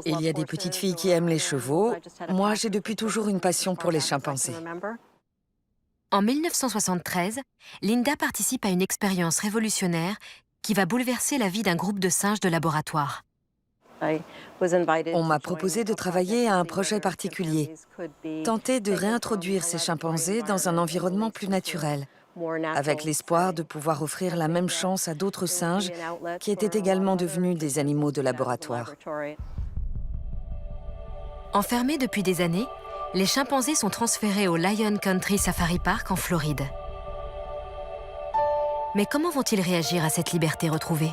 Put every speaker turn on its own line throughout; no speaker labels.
Il y a des petites filles qui aiment les chevaux. Moi, j'ai depuis toujours une passion pour les chimpanzés.
En 1973, Linda participe à une expérience révolutionnaire qui va bouleverser la vie d'un groupe de singes de laboratoire.
On m'a proposé de travailler à un projet particulier, tenter de réintroduire ces chimpanzés dans un environnement plus naturel, avec l'espoir de pouvoir offrir la même chance à d'autres singes qui étaient également devenus des animaux de laboratoire.
Enfermés depuis des années, les chimpanzés sont transférés au Lion Country Safari Park en Floride. Mais comment vont-ils réagir à cette liberté retrouvée?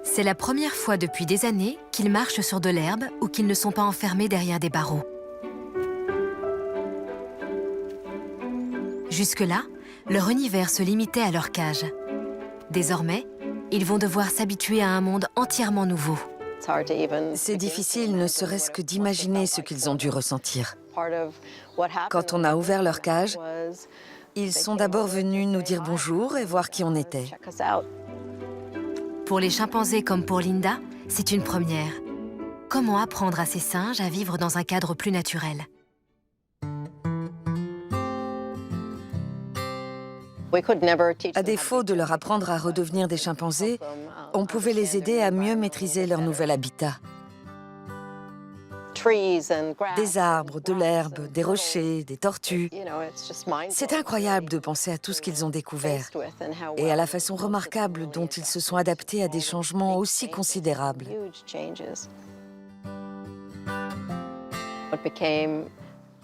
C'est la première fois depuis des années qu'ils marchent sur de l'herbe ou qu'ils ne sont pas enfermés derrière des barreaux. Jusque-là, leur univers se limitait à leur cage. Désormais, ils vont devoir s'habituer à un monde entièrement nouveau.
C'est difficile, ne serait-ce que d'imaginer ce qu'ils ont dû ressentir. Quand on a ouvert leur cage, ils sont d'abord venus nous dire bonjour et voir qui on était.
Pour les chimpanzés comme pour Linda, c'est une première. Comment apprendre à ces singes à vivre dans un cadre plus naturel?
À défaut de leur apprendre à redevenir des chimpanzés, on pouvait les aider à mieux maîtriser leur nouvel habitat. Des arbres, de l'herbe, des rochers, des tortues. C'est incroyable de penser à tout ce qu'ils ont découvert et à la façon remarquable dont ils se sont adaptés à des changements aussi considérables.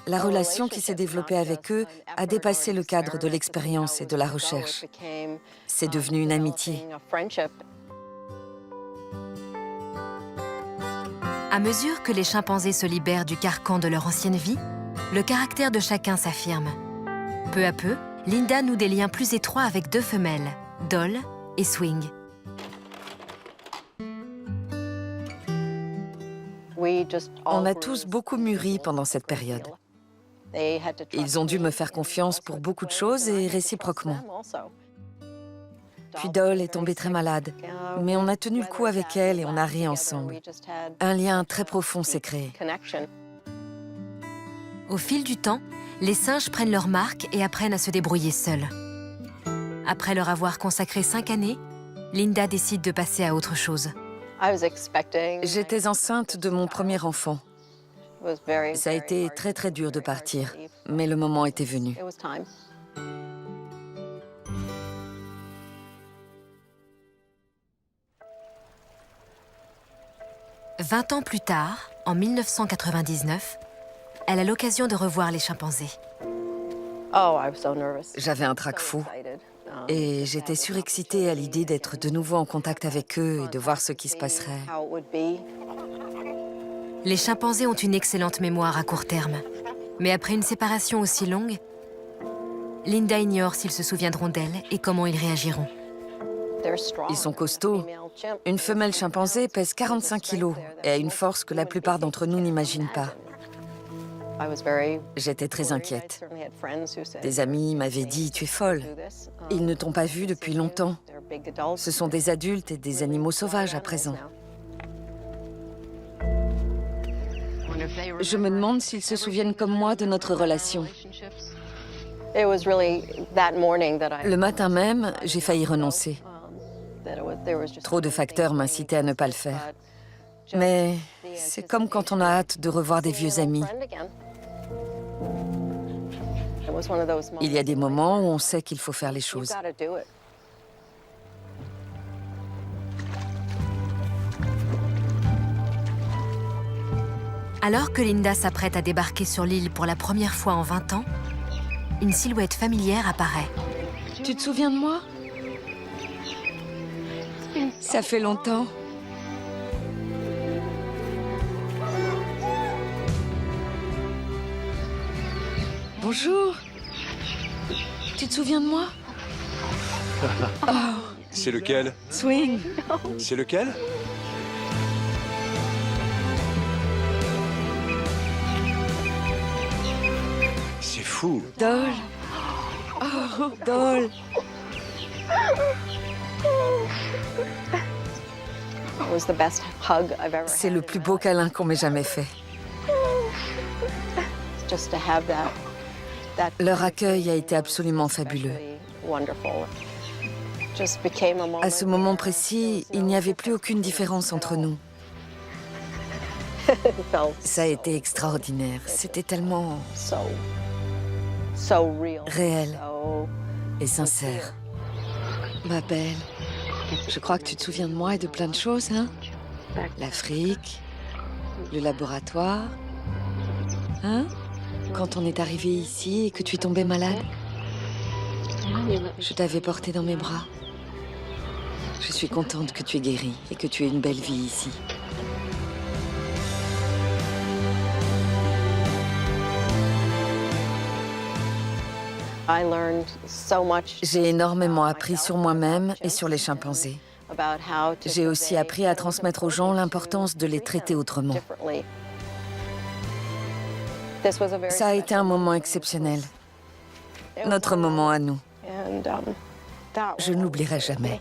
La relation qui s'est développée avec eux a dépassé le cadre de l'expérience et de la recherche. C'est devenu une amitié.
À mesure que les chimpanzés se libèrent du carcan de leur ancienne vie, le caractère de chacun s'affirme. Peu à peu, Linda noue des liens plus étroits avec deux femelles, Doll et Swing.
On a tous beaucoup mûri pendant cette période. Ils ont dû me faire confiance pour beaucoup de choses et réciproquement. Puis Doll est tombée très malade, mais on a tenu le coup avec elle et on a ri ensemble. Un lien très profond s'est créé.
Au fil du temps, les singes prennent leur marque et apprennent à se débrouiller seuls. Après leur avoir consacré 5 années, Linda décide de passer à autre chose.
J'étais enceinte de mon premier enfant. Ça a été très très dur de partir, mais le moment était venu. «
20 ans plus tard, en 1999, elle a l'occasion de revoir les chimpanzés.
J'avais un trac fou et j'étais surexcitée à l'idée d'être de nouveau en contact avec eux et de voir ce qui se passerait.
Les chimpanzés ont une excellente mémoire à court terme. Mais après une séparation aussi longue, Linda ignore s'ils se souviendront d'elle et comment ils réagiront.
Ils sont costauds. Une femelle chimpanzé pèse 45 kilos et a une force que la plupart d'entre nous n'imaginent pas. J'étais très inquiète. Des amis m'avaient dit « Tu es folle. Ils ne t'ont pas vue depuis longtemps. Ce sont des adultes et des animaux sauvages à présent. » Je me demande s'ils se souviennent comme moi de notre relation. Le matin même, j'ai failli renoncer. Trop de facteurs m'incitaient à ne pas le faire. Mais c'est comme quand on a hâte de revoir des vieux amis. Il y a des moments où on sait qu'il faut faire les choses.
Alors que Linda s'apprête à débarquer sur l'île pour la première fois en 20 ans, une silhouette familière apparaît.
Tu te souviens de moi? Ça fait longtemps. Bonjour. Tu te souviens de moi? Oh.
C'est lequel?
Swing.
C'est lequel? C'est fou.
Doll. Oh, Doll. C'est le plus beau câlin qu'on m'ait jamais fait. Leur accueil a été absolument fabuleux. À ce moment précis, il n'y avait plus aucune différence entre nous. Ça a été extraordinaire. C'était tellement réel et sincère. Ma belle, je crois que tu te souviens de moi et de plein de choses, hein? L'Afrique, le laboratoire, hein? Quand on est arrivé ici et que tu es tombée malade, je t'avais porté dans mes bras. Je suis contente que tu aies guéri et que tu aies une belle vie ici. J'ai énormément appris sur moi-même et sur les chimpanzés. J'ai aussi appris à transmettre aux gens l'importance de les traiter autrement. Ça a été un moment exceptionnel. Notre moment à nous. Je ne l'oublierai jamais.